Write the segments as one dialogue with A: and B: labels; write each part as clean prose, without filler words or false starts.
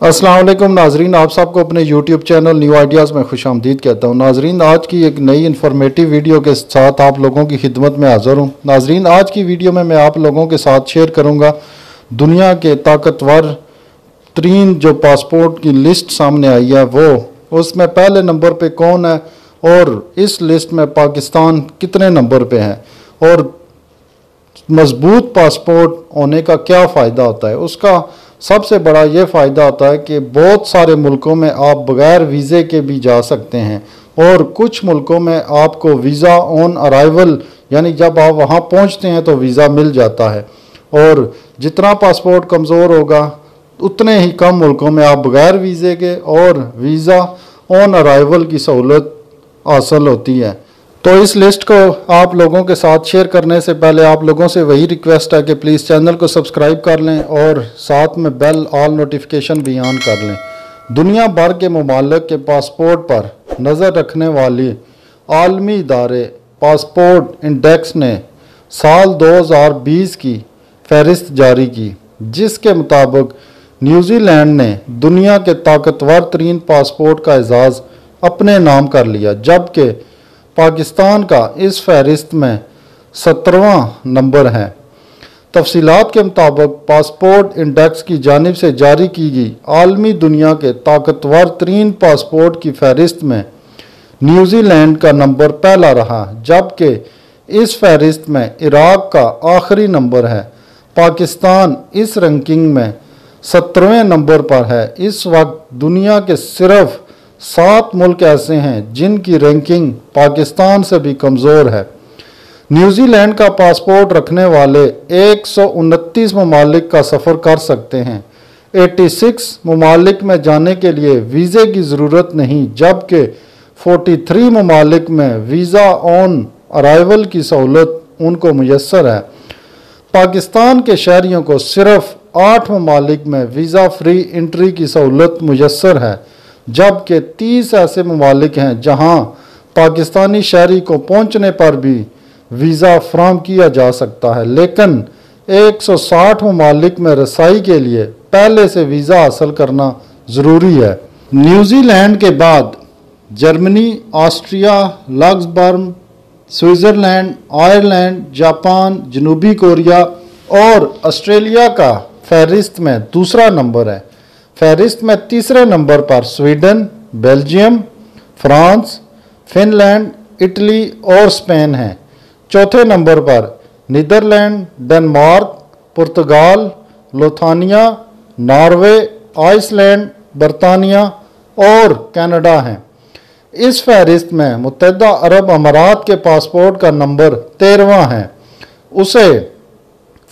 A: अस्सलाम वालेकुम नाजरीन, आप सबको अपने YouTube चैनल न्यू आइडियाज़ में खुशामदीद कहता हूँ। नाजरीन, आज की एक नई इन्फॉर्मेटिव वीडियो के साथ आप लोगों की खिदमत में हाज़िर हूँ। नाजरीन, आज की वीडियो में मैं आप लोगों के साथ शेयर करूँगा दुनिया के ताकतवर तरीन जो पासपोर्ट की लिस्ट सामने आई है वो उसमें पहले नंबर पर कौन है और इस लिस्ट में पाकिस्तान कितने नंबर पर है और मजबूत पासपोर्ट होने का क्या फ़ायदा होता है। उसका सबसे बड़ा ये फ़ायदा होता है कि बहुत सारे मुल्कों में आप बग़ैर वीज़े के भी जा सकते हैं और कुछ मुल्कों में आपको वीज़ा ऑन अराइवल यानी जब आप वहाँ पहुँचते हैं तो वीज़ा मिल जाता है। और जितना पासपोर्ट कमज़ोर होगा उतने ही कम मुल्कों में आप बग़ैर वीज़े के और वीज़ा ऑन अराइवल की सहूलत हासिल होती है। तो इस लिस्ट को आप लोगों के साथ शेयर करने से पहले आप लोगों से वही रिक्वेस्ट है कि प्लीज़ चैनल को सब्सक्राइब कर लें और साथ में बेल ऑल नोटिफिकेशन भी ऑन कर लें। दुनिया भर के ममालिक के पासपोर्ट पर नज़र रखने वाली आलमी इदारे पासपोर्ट इंडेक्स ने साल 2020 की फहरिस्त जारी की, जिसके मुताबिक न्यूजीलैंड ने दुनिया के ताकतवर तरीन पासपोर्ट का एजाज़ अपने नाम कर लिया, जबकि पाकिस्तान का इस फहरिस्त में 17वां नंबर है। तफसीलात के मुताबिक पासपोर्ट इंडेक्स की जानिब से जारी की गई आलमी दुनिया के ताकतवर तरीन पासपोर्ट की फहरिस्त में न्यूजीलैंड का नंबर पहला रहा, जबकि इस फहरिस्त में इराक का आखिरी नंबर है। पाकिस्तान इस रैंकिंग में 17वें नंबर पर है। इस वक्त दुनिया के सिर्फ 7 मुल्क ऐसे हैं जिनकी रैंकिंग पाकिस्तान से भी कमज़ोर है। न्यूजीलैंड का पासपोर्ट रखने वाले 129 ममालिक का सफ़र कर सकते हैं। 86 ममालिक में जाने के लिए वीज़े की ज़रूरत नहीं, जबकि 43 ममालिक में वीज़ा ऑन अराइवल की सहूलत उनको मुयस्सर है। पाकिस्तान के शहरियों को सिर्फ 8 ममालिक में वीज़ा फ्री एंट्री की सहूलत मुयस्सर है, जबकि 30 ऐसे ममालिक हैं जहां पाकिस्तानी शहरी को पहुंचने पर भी वीज़ा फराहम किया जा सकता है, लेकिन 160 ममालिक में रसाई के लिए पहले से वीज़ा हासिल करना ज़रूरी है। न्यूजीलैंड के बाद Germany, Austria, Luxembourg, Switzerland, Ireland, Japan, जनूबी कोरिया और ऑस्ट्रेलिया का फहरिस्त में दूसरा नंबर है। फहरिस्त में तीसरे नंबर पर Sweden, Belgium, France, Finland, Italy और स्पेन है। चौथे नंबर पर नीदरलैंड, डेनमार्क, पुर्तगाल, लिथुआनिया, नॉर्वे, आइसलैंड, बरतानिया और कनाडा हैं। इस फहरिस्त में मुत्तहिदा अरब अमारात के पासपोर्ट का नंबर 13वां है। उसे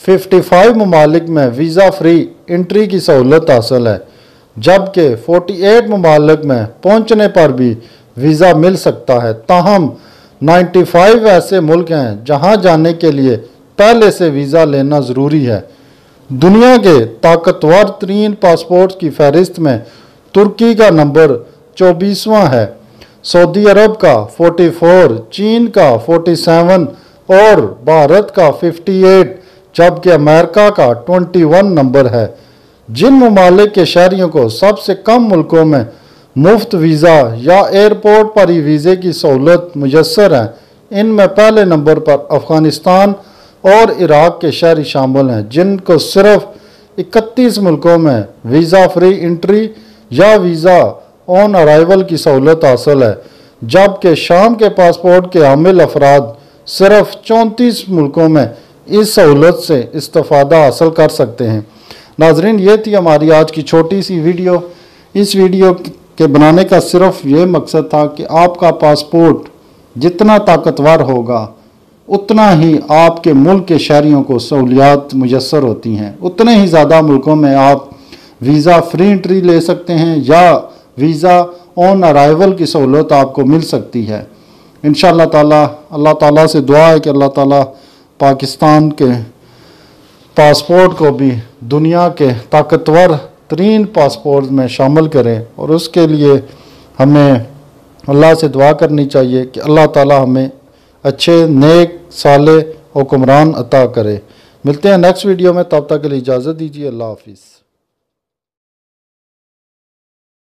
A: 55 ममालिक में वीज़ा फ्री एंट्री की सहूलत हासिल है, जबकि 48 ममालिक में पहुंचने पर भी वीज़ा मिल सकता है। ताहम 95 ऐसे मुल्क हैं जहां जाने के लिए पहले से वीज़ा लेना ज़रूरी है। दुनिया के ताकतवर तरीन पासपोर्ट की फहरिस्त में तुर्की का नंबर 24वां है, सऊदी अरब का 44, चीन का 47 और भारत का 58, जबकि अमेरिका का 21 नंबर है। जिन ममालिक के शहरियों को सबसे कम मुल्कों में मुफ्त वीज़ा या एयरपोर्ट पर ही वीज़े की सहूलत मुयस्सर है, इनमें पहले नंबर पर अफ़गानिस्तान और इराक के शहरी शामिल हैं, जिनको सिर्फ 31 मुल्कों में वीज़ा फ्री एंट्री या वीज़ा ऑन अराइवल की सहूलत हासिल है, जबकि शाम के पासपोर्ट के हामिल अफराद सिर्फ 34 मुल्कों में इस सहूलत से इस्तिफ़ादा हासिल कर सकते हैं। नाजरीन, ये थी हमारी आज की छोटी सी वीडियो। इस वीडियो के बनाने का सिर्फ ये मकसद था कि आपका पासपोर्ट जितना ताकतवर होगा उतना ही आपके मुल्क के शहरियों को सहूलियात मुयस्सर होती हैं, उतने ही ज़्यादा मुल्कों में आप वीज़ा फ्री एंट्री ले सकते हैं या वीज़ा ऑन अराइवल की सहूलत आपको मिल सकती है। इंशाअल्लाह ताला अल्लाह ताला से दुआ है कि अल्लाह ताला पाकिस्तान के पासपोर्ट को भी दुनिया के ताकतवर तरीन पासपोर्ट में शामिल करें, और उसके लिए हमें अल्लाह से दुआ करनी चाहिए कि अल्लाह ताला हमें अच्छे नेक साले हुक्मरान अता करे। मिलते हैं नेक्स्ट वीडियो में, तब तक के लिए इजाज़त दीजिए। अल्लाह हाफिज़।